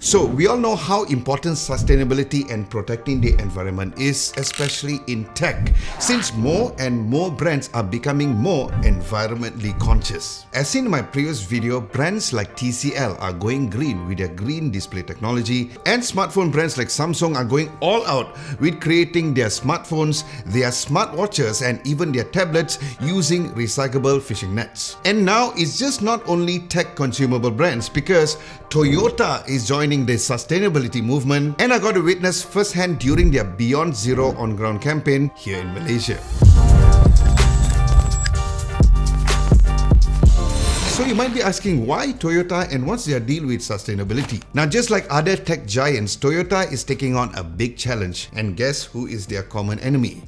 So we all know how important sustainability and protecting the environment is, especially in tech, since more and more brands are becoming more environmentally conscious. As seen in my previous video, brands like TCL are going green with their green display technology, and smartphone brands like Samsung are going all out with creating their smartphones, their smartwatches, and even their tablets using recyclable fishing nets. And now it's just not only tech consumable brands, because Toyota is joining the sustainability movement, and I got to witness firsthand during their Beyond Zero on-ground campaign here in Malaysia. So you might be asking, why Toyota and what's their deal with sustainability? Now, just like other tech giants, Toyota is taking on a big challenge, and guess who is their common enemy?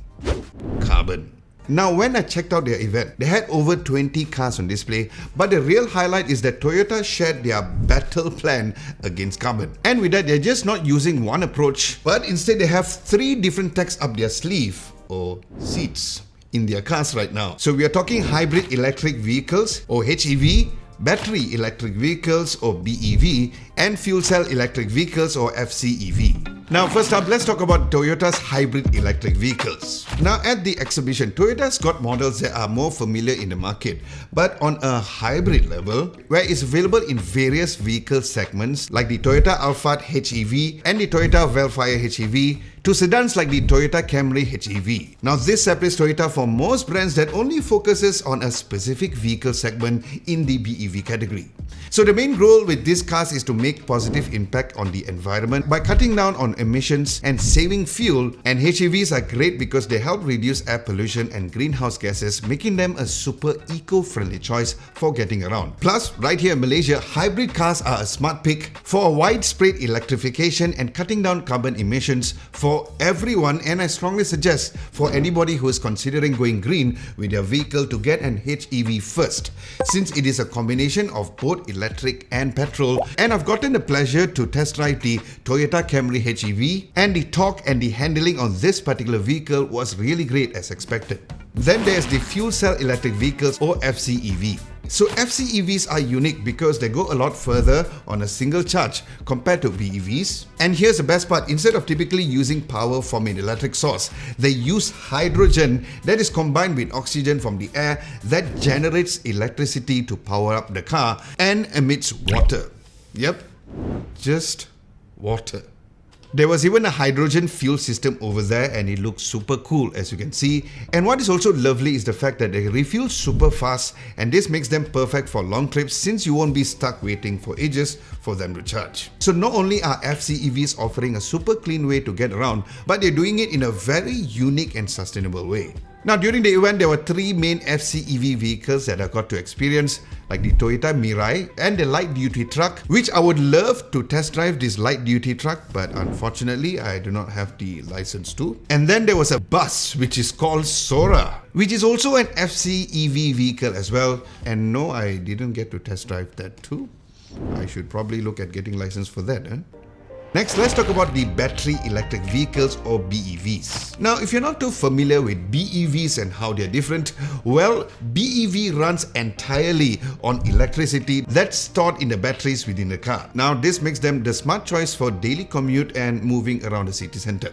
Carbon. Now, when I checked out their event, they had over 20 cars on display, but the real highlight is that Toyota shared their battle plan against carbon. And with that, they're just not using one approach, but instead they have 3 different techs up their sleeve, or seats, in their cars right now. So we are talking hybrid electric vehicles, or HEV, battery electric vehicles, or BEV, and fuel cell electric vehicles, or FCEV. Now, first up, let's talk about Toyota's hybrid electric vehicles. Now, at the exhibition, Toyota's got models that are more familiar in the market, but on a hybrid level, where it's available in various vehicle segments like the Toyota Alphard HEV and the Toyota Velfire HEV, to sedans like the Toyota Camry HEV. Now, this separates Toyota from most brands that only focuses on a specific vehicle segment in the BEV category. So the main goal with these cars is to make positive impact on the environment by cutting down on emissions and saving fuel, and HEVs are great because they help reduce air pollution and greenhouse gases, making them a super eco-friendly choice for getting around. Plus, right here in Malaysia, hybrid cars are a smart pick for a widespread electrification and cutting down carbon emissions for everyone, and I strongly suggest for anybody who is considering going green with their vehicle to get an HEV first, since it is a combination of both electric and petrol. And I've gotten the pleasure to test drive the Toyota Camry HEV, and the torque and the handling on this particular vehicle was really great as expected. Then there's the fuel cell electric vehicles, or FCEV. So FCEVs are unique because they go a lot further on a single charge compared to BEVs. And here's the best part, instead of typically using power from an electric source, they use hydrogen that is combined with oxygen from the air that generates electricity to power up the car and emits water. Yep, just water. There was even a hydrogen fuel system over there, and it looks super cool, as you can see. And what is also lovely is the fact that they refuel super fast, and this makes them perfect for long trips since you won't be stuck waiting for ages for them to charge. So not only are FCEVs offering a super clean way to get around, but they're doing it in a very unique and sustainable way. Now, during the event, there were 3 main FCEV vehicles that I got to experience, like the Toyota Mirai and the light-duty truck, which I would love to test drive this light-duty truck, but unfortunately, I do not have the license to. And then there was a bus, which is called Sora, which is also an FCEV vehicle as well. And no, I didn't get to test drive that too. I should probably look at getting license for that, huh? Next, let's talk about the battery electric vehicles, or BEVs. Now, if you're not too familiar with BEVs and how they're different, well, BEV runs entirely on electricity that's stored in the batteries within the car. Now, this makes them the smart choice for daily commute and moving around the city center.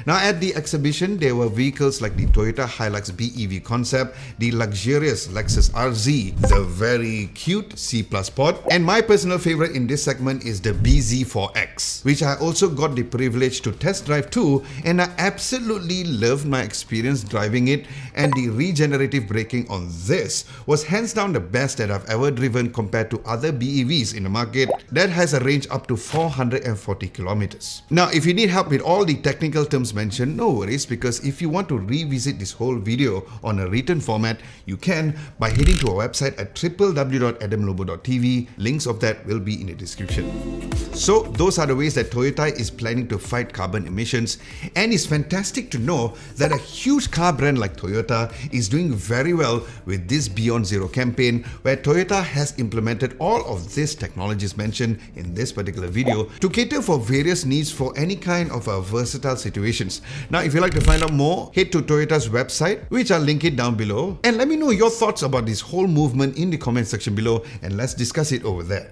Now, at the exhibition, there were vehicles like the Toyota Hilux BEV concept, the luxurious Lexus RZ, the very cute C+ Pod, and my personal favorite in this segment is the bZ4X, which I also got the privilege to test drive too, and I absolutely loved my experience driving it, and the regenerative braking on this was hands down the best that I've ever driven compared to other BEVs in the market that has a range up to 440 kilometers. Now, if you need help with all the technical terms mentioned, no worries, because if you want to revisit this whole video on a written format, you can by heading to our website at www.adamlobo.tv. Links of that will be in the description. So those are the ways that Toyota is planning to fight carbon emissions, and it's fantastic to know that a huge car brand like Toyota is doing very well with this Beyond Zero campaign, where Toyota has implemented all of these technologies mentioned in this particular video to cater for various needs for any kind of a versatile situations. Now, if you'd like to find out more, head to Toyota's website, which I'll link it down below, and let me know your thoughts about this whole movement in the comment section below, and let's discuss it over there.